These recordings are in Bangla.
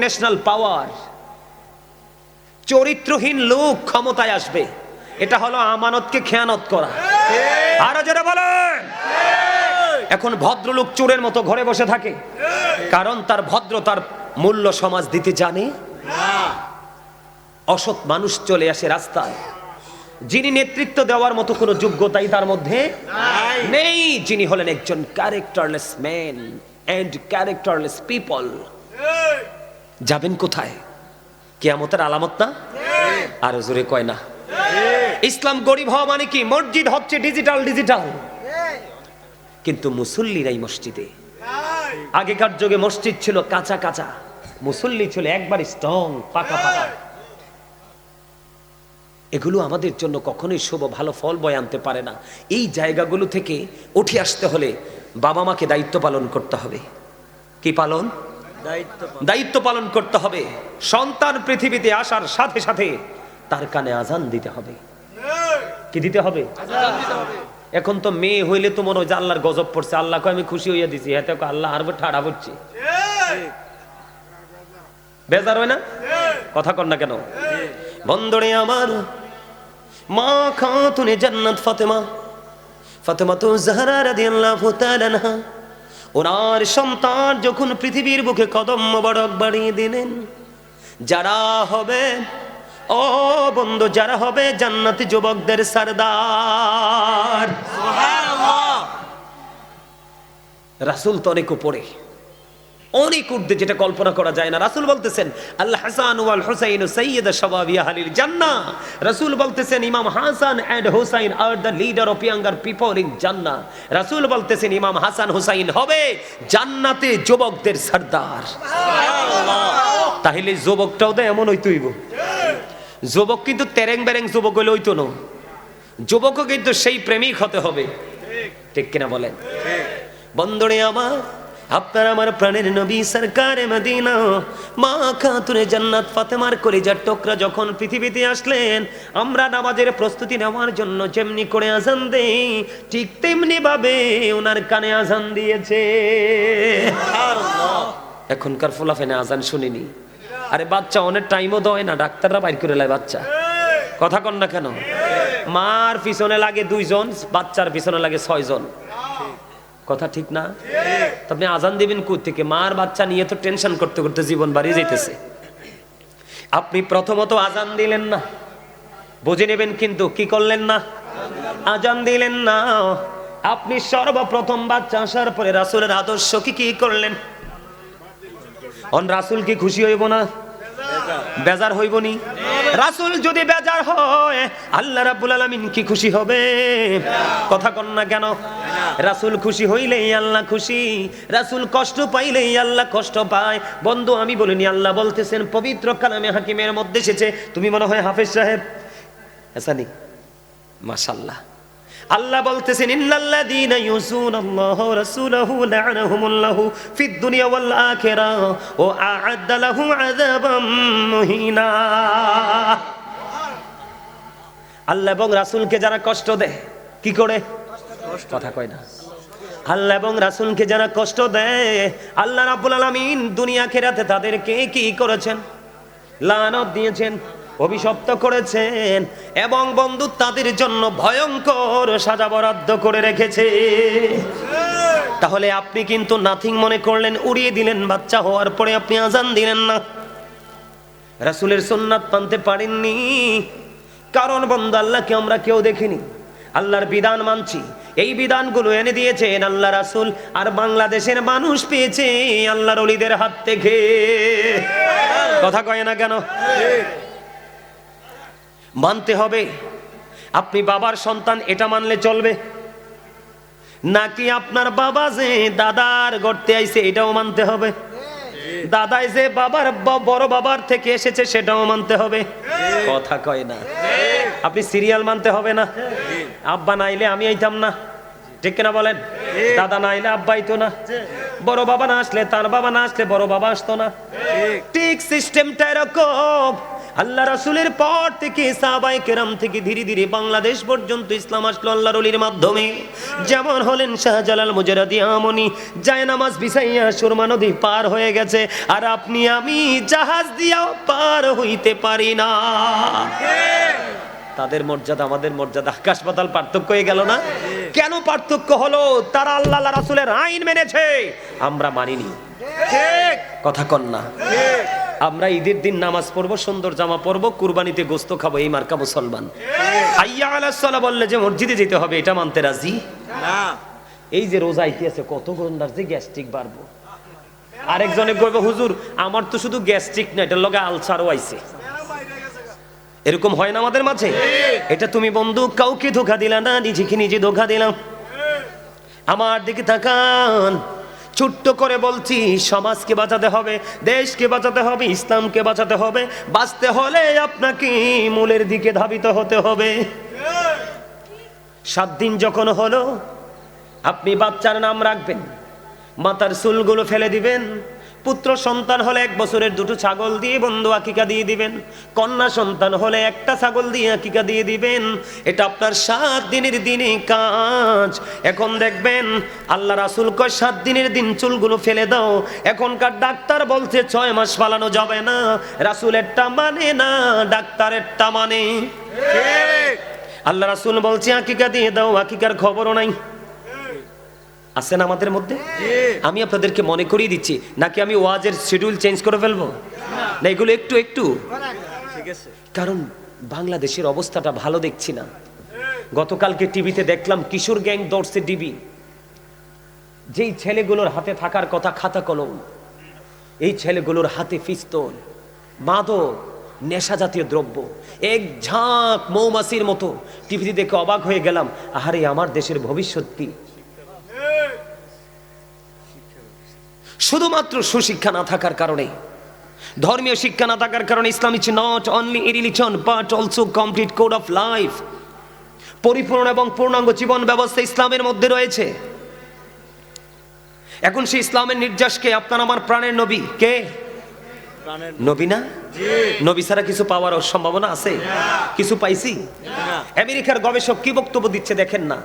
ন্যাশনাল পাওয়ার, চরিত্রহীন লোক ক্ষমতায় আসবে, এটা হলো আমানতকে খেয়ানত করা। আরো যারা বলেন, এখন ভদ্রলোক চোরের মতো ঘরে বসে থাকে, কারণ তার ভদ্রতার মূল্য সমাজ দিতে জানে না। অসৎ মানুষ চলে আসে রাস্তায়, যিনি নেতৃত্ব দেওয়ার মতো কোনো যোগ্যতাই তার মধ্যে নেই, যিনি হলেন একজন characterless man and characterless people. যাবেন কোথায়? কিয়ামতের আলামত না? আরো জোরে কয় না? ইসলাম গরিব হওয়া মানে কি? মসজিদ হচ্ছে ডিজিটাল, কিন্তু মুসল্লিরাই মসজিদে। আগেকার যুগে মসজিদ ছিল কাঁচা কাঁচা, মুসল্লি ছিল একবার স্ট্রং, পাকা পাকা। এগুলো আমাদের জন্য কখনোই শুভ ভালো ফল বয়ে আনতে পারে না। এই জায়গাগুলো থেকে উঠে আসতে হলে বাবা মাকে দায়িত্ব পালন করতে হবে। কি পালন? দায়িত্ব পালন করতে হবে। সন্তান পৃথিবীতে আসার সাথে সাথে তার কানে আজান দিতে হবে। কি দিতে হবে? এখন তো মেয়ে হইলে তো মনে হয় যে আল্লাহর গজব পড়ছে, আল্লাহকে আমি খুশি হইয়া দিছি, এতে আল্লাহ আর ঠাড়া পড়ছে, বেজার হয় না? কথা কর না কেন? বন্ধুরে আমার, মা খাতুনে জান্নাত ফাতেমা তো জাহরা রাদিয়াল্লাহু তাআলা আনহা, ওনার সন্তান যখন পৃথিবীর বুকে কদম মোবারক বাড়িয়ে দিলেন, যারা হবে, ও বন্ধু, যারা হবে জান্নাতি যুবকদের সরদার, সুবহানাল্লাহ। রাসূল তো অনেক উপরে, অনেক ঊর্ধ্বে, যেটা কল্পনা করা যায় না। রাসূল বলতেছেন আল হাসান ওয়াল হুসাইন সাইয়্যিদা শাবাবি আহলিল জান্নাহ। রাসূল বলতেছেন ইমাম হাসান এন্ড হুসাইন আর the leader of younger people in জান্নাহ। রাসূল বলতেছেন ইমাম হাসান হুসাইন হবে জান্নাতে যুবকদের সরদার, সুবহানাল্লাহ। তাহলে যুবকটাও তো এমন হইতে হইব। যুবক কিন্তু তেরেং বেরেং যুবক হইলে হইতো না, যুবকও কিন্তু সেই প্রেমিক হতে হবে। ঠিক কিনা বলেন? বন্ধুরে আমার, আপনার আমার প্রাণের নবী সরকারে মদিনা মা খাতুনে জান্নাত ফাতেমার কলিজার টুকরা যখন পৃথিবীতে আসলেন, আমরা নামাজের প্রস্তুতি নেওয়ার জন্য যেমনি করে আজান দেই, ঠিক তেমনি ভাবে ওনার কানে আজান দিয়েছে। এখনকার ফুলাফেনে আজান শুনিনি। আরে বাচ্চা অনেক টাইমও দেয় না, ডাক্তাররা বাইর করে লাই বাচ্চা। কথা কন না কেন? মার পিছনে লাগে 2 জন, বাচ্চার পিছনে লাগে 6 জন। কথা ঠিক না? আপনি আজান দিবেন কোথা থেকে? মার বাচ্চা নিয়ে তো টেনশন করতে করতে জীবন বাড়িয়ে যাইতেছে। আপনি প্রথমত আজান দিলেন না, বুঝে নেবেন, কিন্তু কি করলেন না? আজান দিলেন না। আপনি সর্বপ্রথম বাচ্চা আসার পরে রাসূলের আদর্শ কি করলেন? অন রাসূল কি খুশি হইব না? বেজার হইব নি? রাসূল যদি বেজার হয়, আল্লাহ রাব্বুল আলামিন কি খুশি হবে? কথা কন না কেন? রাসূল খুশি হইলেই আল্লাহ খুশি, রাসূল কষ্ট পাইলেই আল্লাহ কষ্ট পায়। বন্ধু, আমি বলিনি, আল্লাহ বলতেছেন পবিত্র কালামে হাকিমের মধ্যে এসেছে। তুমি মনে হয় হাফেজ সাহেব হাসানি, মাশাআল্লাহ। আল্লাহ বলতেছেন ইন্নাল্লাযীনা ইউযুনাল্লাহা ওয়া রাসূলাহু লা'নাহুমুল্লাহু ফিদ দুনিয়া ওয়াল আখিরাহ ওয়া আ'আদ্দা লাহুম আযাবাম মুহিনা। আল্লাহ এবং রাসূলকে যারা কষ্ট দেয়, কি করে? কথা কয় না। আল্লাহ এবং রাসূলকে যারা কষ্ট দেয়, আল্লাহ রাব্বুল আলামিন দুনিয়া আখিরাতে তাদেরকে কি করেছেন? লানত দিয়েছেন, অভিশপ্ত করেছেন, এবং বন্ধু তাদের জন্য ভয়ঙ্কর সাজা বরাদ্দ করে রেখেছে। তাহলে আপনি কিন্তু নাথিং মনে করলেন, উড়িয়ে দিলেন। বাচ্চা হওয়ার পরে আপনি আজান দিলেন না, রাসূলের সুন্নাত মানতে পারেননি। কারণ বন্ধু, আল্লাহকে আমরা কেউ দেখিনি, আল্লাহর বিধান মানছি। এই বিধানগুলো এনে দিয়েছেন আল্লাহ রাসূল, আর বাংলাদেশের মানুষ পেয়েছে আল্লাহর ওলিদের হাত থেকে। কথা কয় না কেন? মানতে হবে। আপনি বাবার সন্তান, এটা মানলে চলবে নাকি আপনার বাবা যে দাদার গর্তে আইছে এটাও মানতে হবে? দাদাই যে বাবার বড় বাবার থেকে এসেছে সেটাও মানতে হবে? কথা কয় না। আপনি সিরিয়াল মানতে হবে না? আব্বা নাইলে আমি আইতাম না, ঠিক কিনা বলেন? দাদা না আইলে আব্বা আইতো না, বড় বাবা না আসলে তার বাবা না আসলে বড় বাবা আসতো না। ঠিক সিস্টেমটা এরকম। আল্লাহ রাসূলের পর থেকে সাহাবায়ে কেরাম থেকে ধীরে ধীরে বাংলাদেশ পর্যন্ত ইসলাম আসলো আল্লাহর ওলির মাধ্যমে। যেমন হলেন শাহজালাল মুজাররদি আমনি, জায়নামাজ বিছাইয়া সুরমা নদী পার হয়ে গেছে, আর আপনি আমি জাহাজ দিয়াও পার হইতে পারি না। তাদের মর্যাদা আমাদের মর্যাদা আকাশ পাতাল পার্থক্য হয়ে গেল না? কেন পার্থক্য হলো? তারা আল্লাহ রাসূলের আইন মেনেছে, আমরা মানিনি। ঠিক কথা কন না? আমরা ঈদের দিন নামাজ পড়বো, সুন্দর জামা পরবো, কুরবানিতে গোস্ত খাবো, এই মার্কা মুসলমান। হাইয়া আলাস সালাহ বললে যে মসজিদে যেতে হবে, এটা মানতে রাজি না। এই যে রোজা আইতেছে, কত গন্ডার যে গ্যাস্ট্রিক বাড়বো। আরেকজনে কইবে হুজুর আমার তো শুধু গ্যাস্ট্রিক না, এটার লগে আলসারও আইছে। এরকম হয় না আমাদের মাঝে? এটা তুমি বন্ধু কাউকে ধোঁকা দিলা না, নিজেকে নিজে ধোঁকা দিলাম। আমার দিকে তাকান, ছোট্ট করে বলছি, সমাজকে বাঁচাতে হবে, দেশকে বাঁচাতে হবে, ইসলামকে বাঁচাতে হবে। বাঁচতে হলে আপনাকে মূলের দিকে ধাবিত হতে হবে। 7 দিন যখন হলো, আপনি বাচ্চার নাম রাখবেন, মাথার চুলগুলো ফেলে দিবেন। পুত্র সন্তান হলে 1 বছরের 2টো ছাগল দিয়ে বন্ধু আকিকা দিয়ে দিবেন। কন্যা সন্তান হলে 1টা ছাগল দিয়ে আকিকা দিয়ে দিবেন। এটা আপনার 7 দিনের দিনে কাজ। এখন দেখবেন আল্লাহ রাসূল কয় 7 দিনের দিন চুলগুলো ফেলে দাও। এখনকার ডাক্তার বলছে 6 মাস পালানো যাবে না। রাসূলেরটা মানে না, ডাক্তারেরটা মানে। ঠিক। আল্লাহ রাসূল বলছে আকিকা দিয়ে দাও, আকিকার খবরও নাই। আছেন আমাদের মধ্যে? আমি আপনাদেরকে মনে করিয়ে দিচ্ছি, নাকি আমি ওয়াজের শিডিউল চেঞ্জ করে ফেলবো? না, এগুলো একটু একটু, কারণ বাংলাদেশের অবস্থাটা ভালো দেখছি না। গতকালকে টিভিতে দেখলাম কিশোর গ্যাং দৌড়ছে ডিবি। যেই ছেলেগুলোর হাতে থাকার কথা খাতা কলম, এই ছেলেগুলোর হাতে পিস্তল, মাদক, নেশা জাতীয় দ্রব্য, এক ঝাঁক মৌমাছির মতো। টিভিতে দেখে অবাক হয়ে গেলাম, আহারে আমার দেশের ভবিষ্যৎ কি? শুধুমাত্র সুশিক্ষা না থাকার কারণে, ধর্মীয় শিক্ষা না থাকার কারণে Islam is not only a religion but also complete code of life. পরিপূর্ণ এবং পূর্ণাঙ্গ জীবন ব্যবস্থা ইসলামের মধ্যে রয়েছে। এখন সেই ইসলামের নির্যাসকে আপনার আমার প্রাণের নবী কে? নবী না? নবী ছাড়া কিছু পাওয়ার সম্ভাবনা আছে? কিছু পাইছি? আমেরিকার গবেষক কি বক্তব্য দিচ্ছে দেখেন না।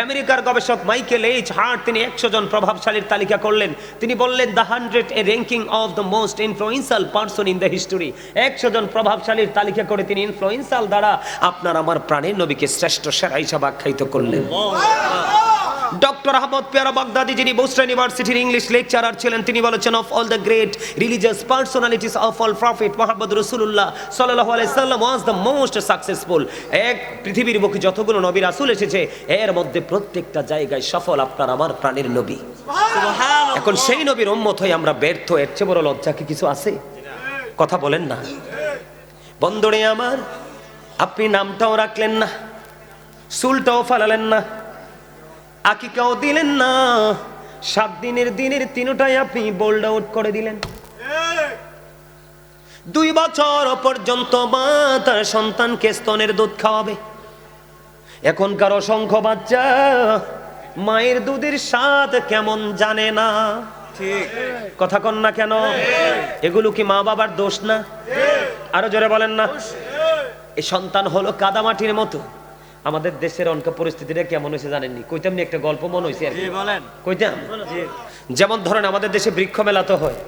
আমেরিকার গবেষক মাইকেল এইচ হার্ট তিনি 100 জন প্রভাবশালীর তালিকা করলেন। তিনি বললেন the 100 A ranking of the most influential person in the history. 100 জন প্রভাবশালীর তালিকা করে তিনি ইনফ্লুয়েন্সিয়াল দ্বারা আপনার আমার প্রাণের নবীকে শ্রেষ্ঠ সেরা হিসাবে আখ্যায়িত করলেন। ডক্টর আহমদ পেয়ারা বাগদাদি, যিনি বোস্টন ইউনিভার্সিটির ইংলিশ লেকচারার ছিলেন, তিনি বলেছেন of all the great religious personalities of all prophet Muhammad রাসূলুল্লাহ সাল্লাল্লাহু আলাইহি সাল্লাম ওয়াজ দ্য মোস্ট সাকসেসফুল। এক পৃথিবীর বুকে যতগুলো নবী রাসূল এসেছে, এর মধ্যে প্রত্যেকটা জায়গায় সফল আপনার আমার প্রাণের নবী। সুবহানাল্লাহ। এখন সেই নবীর উম্মত হয়ে আমরা ব্যর্থ, এর চেয়ে বড় লজ্জা কি কিছু আছে? কথা বলেন না বন্ধুরে আমার। আপনি নামটাও রাখলেন না, চুলটাও ফালালেন না, আকিকাও দিলেন না, 7 দিনের দিনের 3টাই আপনি বোল্ড আউট করে দিলেন। 2 বছর পর্যন্ত মা তার সন্তানকে স্তনের দুধ খাওয়াবে। এখনকার অসংখ্য বাচ্চা মায়ের দুধের স্বাদ কেমন জানে না। ঠিক কথা কন না কেন? এগুলো কি মা বাবার দোষ না? আরো জোরে বলেন না। এই সন্তান হলো কাদামাটির মতো। আমাদের দেশের অনেক পরিস্থিতিটা কেমন হয়েছে জানেননি? কইতাম নি একটা গল্প মনে হয়েছে আর কি। কইতাম, যেমন ধরেন আমাদের দেশে বৃক্ষ মেলা তো হয়।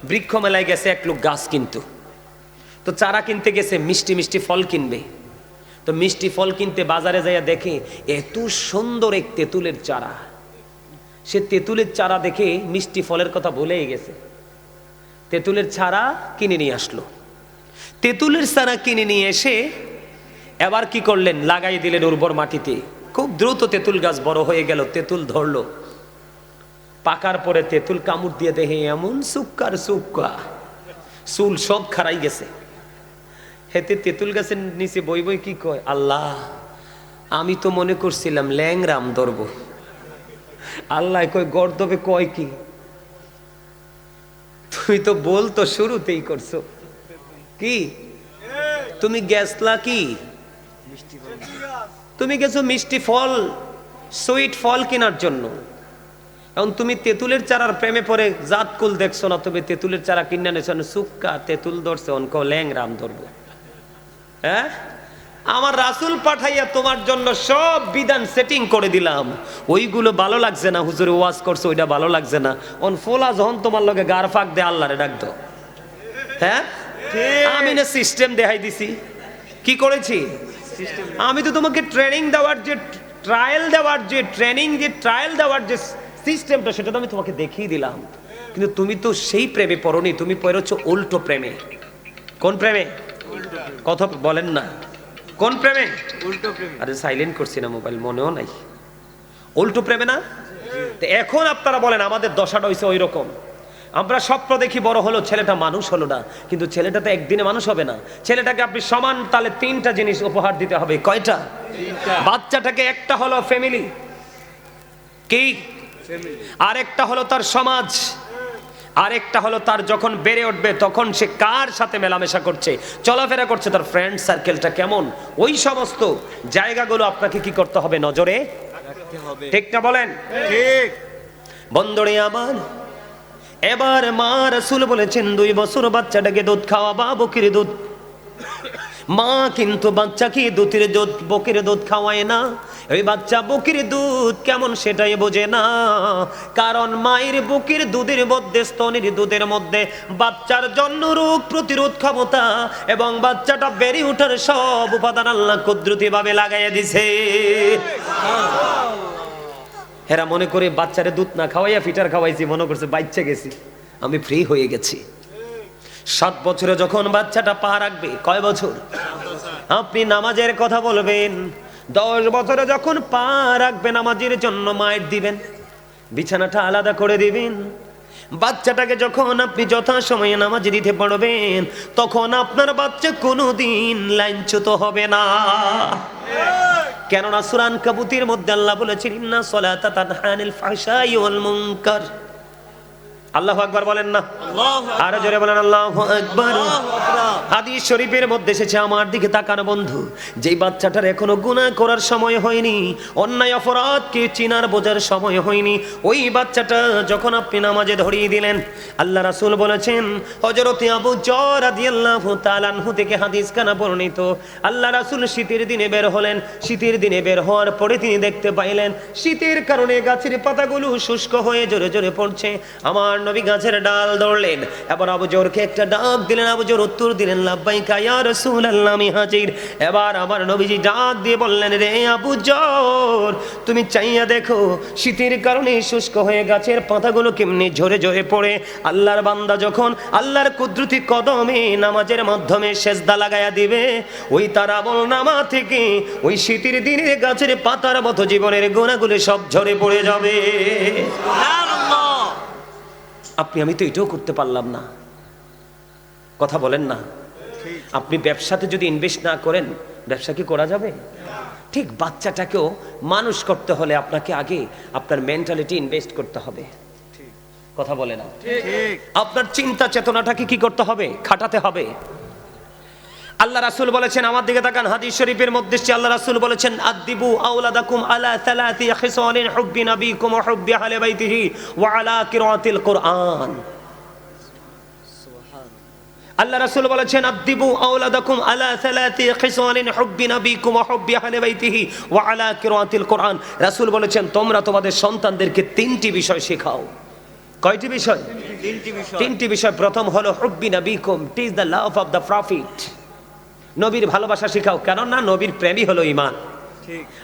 বৃক্ষ মেলায় গেছে এক লোক গাছ কিনতো, তো চারা কিনতে গেছে, মিষ্টি মিষ্টি ফল কিনবে। তো মিষ্টি ফল কিনতে বাজারে যাইয়া দেখে এত সুন্দর এক তেঁতুলের চারা। সে তেঁতুলের চারা দেখে মিষ্টি ফলের কথা ভুলেই গেছে, তেঁতুলের চারা কিনে নিয়ে আসলো। তেঁতুলের চারা কিনে নিয়ে এসে এবার কি করলেন, লাগাই দিলেন উর্বর মাটিতে। খুব দ্রুত তেঁতুল গাছ বড় হয়ে গেল, তেঁতুল ধরলো। পাকার পরে তেঁতুল কামড় দিয়ে দেখে এমন সুক্কার সুক্কা, চুল সব খারাই গেছে। হেতে তেঁতুল গাছের নিচে বই বই কি কয়, আল্লাহ আমি তো মনে করছিলাম ল্যাংরাম ধরবো। আল্লাহ কয় গর্দবে কয় কি, তুই তো বলতো শুরুতেই করছো কি, তুমি গেছলা কি, তুমি গেছো মিষ্টি ফল সুইট ফল কেনার জন্য। এখন তুমি তেঁতুলের চারার প্রেমে পড়ে জাত কুল দেখছো না, তুমি তেঁতুলের চারা কিনে নেছো, সুক্কা তেঁতুল ধরছে, অনক ল্যাং রাম ধরবো। হ্যাঁ, আমার রাসূল পাঠাইয়া তোমার জন্য সব বিধান সেটিং করে দিলাম, ওইগুলো ভালো লাগছে না, হুজুরে ওয়াজ করছে ওইটা ভালো লাগছে না, অন ফোলা যখন তোমার লগে গার ফাঁক দে আল্লাহরে ডাক দাও। হ্যাঁ, আমি না সিস্টেম দেখাই দিছি, কি করেছি আমি তো তোমাকে ট্রেনিং দেওয়ার যে ট্রায়াল দেওয়ার যে ট্রেনিং যে ট্রায়াল দেওয়ার যে সিস্টেমটা সেটা তো আমি তোমাকে দেখিয়ে দিলাম, কিন্তু তুমি তো সেই প্রেমে পড়নি, তুমি পড়েছো উল্টো প্রেমে। কোন প্রেমে? কথা বলেন না, কোন প্রেমে? উল্টো প্রেমে। আরে সাইলেন্ট করছি না মোবাইল, মনেও নাই। উল্টো প্রেমে না? তো এখন আপনারা বলেন আমাদের দশাটা হইছে ওই রকম, আমরা স্বপ্ন দেখি বড় হলো, ছেলেটা মানুষ হলো না, কিন্তু ছেলেটা তো একদিনে মানুষ হবে না। ছেলেটাকে আপনি সমান তালে তিনটা জিনিস উপহার দিতে হবে। কয়টা? বাচ্চাটাকে একটা হলো ফ্যামিলি, কি? আরেকটা হলো তার সমাজ, আরেকটা হলো তার যখন বেড়ে উঠবে তখন সে কার সাথে মেলামেশা করছে, চলাফেরা করছে, তার ফ্রেন্ড সার্কেলটা কেমন, ওই সমস্ত জায়গাগুলো আপনাকে কি করতে হবে, নজরে রাখতে হবে। ঠিক না বলেন? ঠিক। বন্ধুরে আমার, এবার মা রাসূল বলেছেন 2 বছর বাচ্চাটাকে দুধ খাওয়াবা, বকির দুধ। মা কিন্তু বাচ্চাকে বকির দুধ খাওয়ায় না, ওই বাচ্চা বকির দুধ কেমন সেটাই বোঝে না, কারণ মায়ের বকির দুধের মধ্যে, স্তনের দুধের মধ্যে বাচ্চার জন্য রোগ প্রতিরোধ ক্ষমতা এবং বাচ্চাটা বেড়ে ওঠার সব উপাদান আল্লাহ কুদরতি ভাবে লাগাইয়া দিছে। এরা মনে করে বাচ্চারে দুধ না খাওয়াইয়া ফিটার খাওয়াইছি, মনে করছে বাচ্চা গেছি, আমি ফ্রি হয়ে গেছি। 7 বছরে যখন বাচ্চাটা পা রাখবে, কয় বছর আপনি নামাজের কথা বলবেন, 10 বছরে যখন পা রাখবে নামাজের জন্য মায়ের দিবেন, বিছানাটা আলাদা করে দিবেন। বাচ্চাটাকে যখন আপনি যথা সময়ে নামাজ দিতে পারবেন, তখন আপনার বাচ্চা কোনোদিন লাইনচ্যুত হবে না। কেননা সূরা আনকাবুতের মধ্যে আল্লাহ বলেছেন, ইন্না সলাতা তানহা আনিল ফাহশাই ওয়াল মুনকার। আল্লাহু আকবার বলেন না? আর জোরে বলেন আল্লাহু আকবার। হাদিস শরীফের মধ্যে এসেছে, আমার দিকে তাকানো বন্ধু, যেই বাচ্চাটার এখনো গুনাহ করার সময় হয়নি, অন্যায় অপরাধকে চিনার বোঝার সময় হয়নি, ওই বাচ্চাটা যখন আপনি নামাজে ধরিয়ে দিলেন, আল্লাহ রাসূল বলেছেন, হযরত আবু যর রাদিয়াল্লাহু তাআলা আনহু থেকে হাদিস কানা বর্ণিত, আল্লাহ রাসূল শীতের দিনে বের হলেন, শীতের দিনে বের হওয়ার পরে তিনি দেখতে পাইলেন শীতের কারণে গাছের পাতাগুলো শুষ্ক হয়ে জোরে জোরে পড়ছে। আমার নবী গাছের ডাল ধরলেন, এবার আবু যরকে একটা ডাক দিলেন, আবু যর উত্তর দিলেন, লাব্বাইকা ইয়া রাসূলুল্লাহ, আমি হাজির। এবার আমার নবীজি ডাক দিয়ে বললেন, রে আবু যর, তুমি চাইয়া দেখো শীতের কারণে শুষ্ক হয়ে গাছের পাতাগুলো কেমনি ঝরে ঝরে পড়ে, আল্লাহর বান্দা যখন আল্লাহর কুদরতি কদমে নামাজের মাধ্যমে সেজদা লাগায়া দিবে, ওই তার আমল নামা থেকে ওই শীতের দিনে গাছের পাতার মতো জীবনের গুনাহগুলো সব ঝরে পড়ে যাবে। আপনি আমি তো এটাও করতে পারলাম না, কথা বলেন না? আপনি ব্যবসাতে যদি ইনভেস্ট না করেন, ব্যবসা কি করা যাবে? ঠিক বাচ্চাটাকেও মানুষ করতে হলে আপনাকে আগে আপনার মেন্টালিটি ইনভেস্ট করতে হবে, কথা বলে না? আপনার চিন্তা চেতনাটাকে কি করতে হবে? খাটাতে হবে। আল্লাহ রাসূল বলেছেন, আমার দিকে তাকান, হাদিস শরীফের মধ্যে আল্লাহ রাসূল বলেছেন, আদিবু আওলাদাকুম আলা সালাতি খিসালিন হুব্বি নবিকুম ওয়া হুব্বি আহলি বাইতিহি ওয়া আলা কিরাতিল কুরআন। আল্লাহ রাসূল বলেছেন, আদিবু আওলাদাকুম আলা সালাতি খিসালিন হুব্বি নবিকুম ওয়া হুব্বি আহলি বাইতিহি ওয়া আলা কিরাতিল কুরআন। রাসূল বলেছেন, তোমরা তোমাদের সন্তানদেরকে 3টি বিষয় শেখাও। কয়টি বিষয়? 3টি বিষয়। প্রথম হলো হুব্বি নবিকুম, টিজ the love of the profit, নবীর ভালোবাসা শিখাও, কেননা নবীর প্রেমই হলো ঈমান।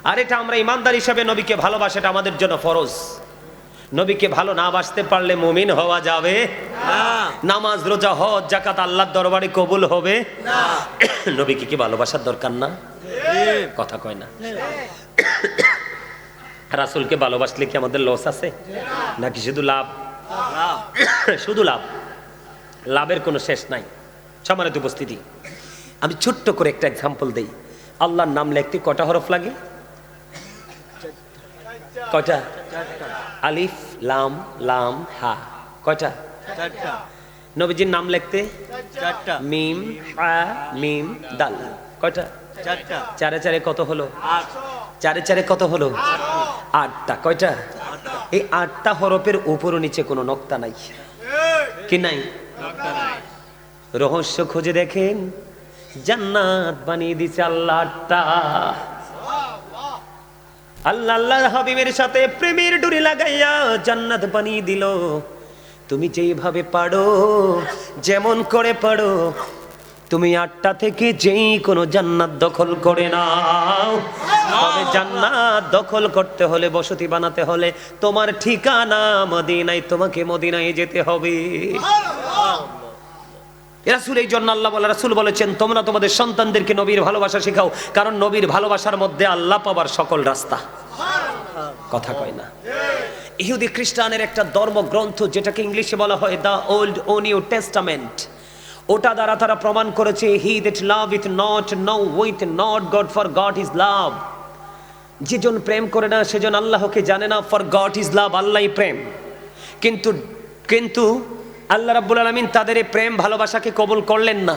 আর এটা আমরা ঈমানদার হিসেবে নবীকে ভালোবাসাটা আমাদের জন্য ফরজ। নবীকে ভালো না বাসতে পারলে মুমিন হওয়া যাবে না। নামাজ রোজা হজ যাকাত আল্লাহর দরবারে কবুল হবে না। নবীকে কি ভালোবাসার দরকার না? কথা কয় না? রাসূলকে ভালোবাসলে কি আমাদের লস আছে নাকি শুধু লাভ? শুধু লাভ, লাভের কোনো শেষ নাই। সম্মানিত উপস্থিতি, আমি ছোট্ট করে একটা এক্সাম্পল দেই। আল্লাহর নাম লিখতে কয়টা হরফ লাগে? কয়টা? আলিফ লাম লাম হা। কয়টা? চারটা। নবীজির নাম লিখতে? চারটা। মিম হা মিম দাল। কয়টা? চারটা। চারে চারে কত হলো? 8। চারে চারে কত হলো? 8টা। কয়টা? এই 8টা হরফের উপর নিচে কোনো নক্তা নাই, কি নাই? রহস্য খুঁজে দেখেন, জান্নাত বানিয়ে দিছে আল্লাহ 8টা। আল্লাহ আল্লাহর হাবিবের সাথে প্রেমের ডুরি লাগাইয়া জান্নাত বানিয়ে দিল। তুমি যেইভাবে পারো, যেমন করে পারো, তুমি 8টা থেকে যেই কোনো জান্নাত দখল করে নাও। তবে জান্নাত দখল করতে হলে, বসতি বানাতে হলে তোমার ঠিকানা মদিনায়, তোমাকে মদিনায় যেতে হবে। রাসূল এই জন্য আল্লাহ বলে, রাসূল বলেছেন তোমরা তোমাদের সন্তানদেরকে নবীর ভালোবাসা শেখাও, কারণ নবীর ভালোবাসার মধ্যে আল্লাহ পাবার সকল রাস্তা। কথা কয় না? ইহুদি খ্রিস্টানের একটা ধর্মগ্রন্থ যেটাকে ইংলিশে বলা হয় দ্য ওল্ড ও নিউ টেস্টামেন্ট, ওটা দ্বারা তারা প্রমাণ করেছে he that love with not no with not God, for God is love. যেজন প্রেম করে না সেজন আল্লাহকে জানে না, ফর গড ইজ লাভ, আল্লাহই প্রেম। কিন্তু আল্লাহ রাব্বুল আলামিন তাদের এই প্রেম ভালোবাসাকে কবুল করলেন না।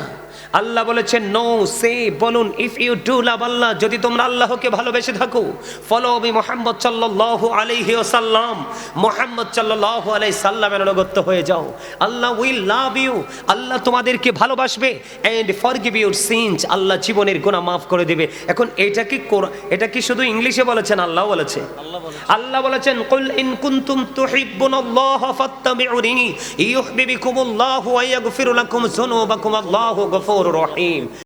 আল্লাহ বলেছেন নো, সে বলুন, ইফ ইউ ডু লাভ আল্লাহ, যদি তোমরা আল্লাহকে ভালোবেসে থাকো, ফলো মি মুহাম্মদ সাল্লাল্লাহু আলাইহি ওয়াসাল্লাম, মুহাম্মদ সাল্লাল্লাহু আলাইহি সাল্লামের অনুগত হয়ে যাও, আল্লাহ উইল লাভ ইউ, আল্লাহ তোমাদেরকে ভালোবাসবে, এন্ড ফরগিভ ইউর সিনস, আল্লাহ জীবনের গুনাহ মাফ করে দিবে। এখন এটা কি শুধু ইংলিশে বলেছেন? আল্লাহ বলেছে। আল্লাহ বলেছেন কুল ইন কুনতুম তুহিব্বুনাল্লাহ ফাত্তাবিউনি ইউহিব্বুকুমুল্লাহু ওয়া ইয়াগফির লাকুম যুনুবাকুম, আল্লাহু গফুরুর রহিম।